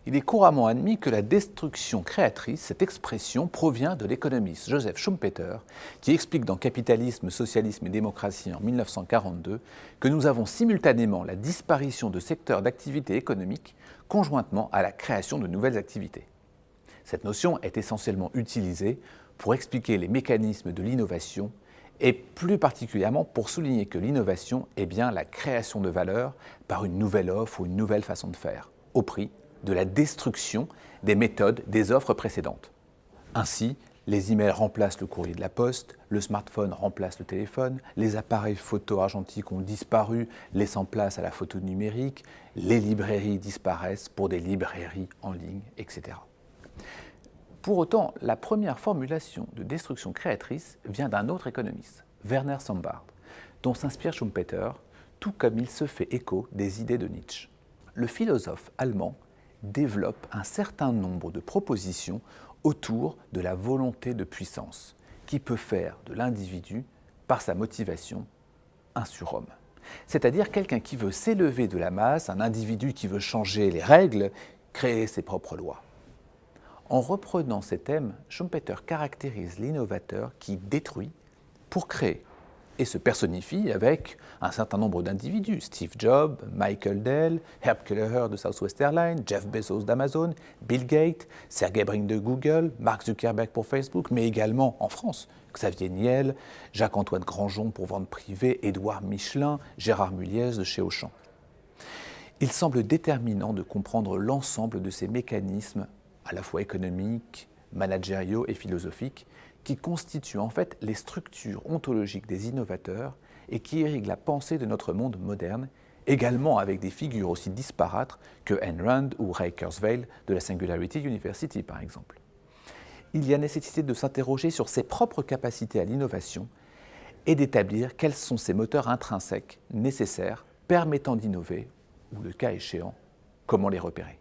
Il est couramment admis que la destruction créatrice, cette expression, provient de l'économiste Joseph Schumpeter, qui explique dans Capitalisme, Socialisme et Démocratie en 1942 que nous avons simultanément la disparition de secteurs d'activité économique conjointement à la création de nouvelles activités. Cette notion est essentiellement utilisée pour expliquer les mécanismes de l'innovation et plus particulièrement pour souligner que l'innovation est bien la création de valeur par une nouvelle offre ou une nouvelle façon de faire, au prix de la destruction des méthodes des offres précédentes. Ainsi, les emails remplacent le courrier de la poste, le smartphone remplace le téléphone, les appareils photo argentiques ont disparu, laissant place à la photo numérique, les librairies disparaissent pour des librairies en ligne, etc. Pour autant, la première formulation de destruction créatrice vient d'un autre économiste, Werner Sombart, dont s'inspire Schumpeter, tout comme il se fait écho des idées de Nietzsche. Le philosophe allemand développe un certain nombre de propositions autour de la volonté de puissance, qui peut faire de l'individu, par sa motivation, un surhomme. C'est-à-dire quelqu'un qui veut s'élever de la masse, un individu qui veut changer les règles, créer ses propres lois. En reprenant ces thèmes, Schumpeter caractérise l'innovateur qui détruit pour créer et se personnifie avec un certain nombre d'individus, Steve Jobs, Michael Dell, Herb Kelleher de Southwest Airlines, Jeff Bezos d'Amazon, Bill Gates, Sergey Brin de Google, Mark Zuckerberg pour Facebook, mais également en France, Xavier Niel, Jacques-Antoine Granjon pour Vente Privée, Édouard Michelin, Gérard Muliez de chez Auchan. Il semble déterminant de comprendre l'ensemble de ces mécanismes à la fois économiques, managériaux et philosophiques, qui constituent en fait les structures ontologiques des innovateurs et qui irriguent la pensée de notre monde moderne, également avec des figures aussi disparates que Ayn Rand ou Ray Kurzweil de la Singularity University par exemple. Il y a nécessité de s'interroger sur ses propres capacités à l'innovation et d'établir quels sont ces moteurs intrinsèques nécessaires permettant d'innover ou, le cas échéant, comment les repérer.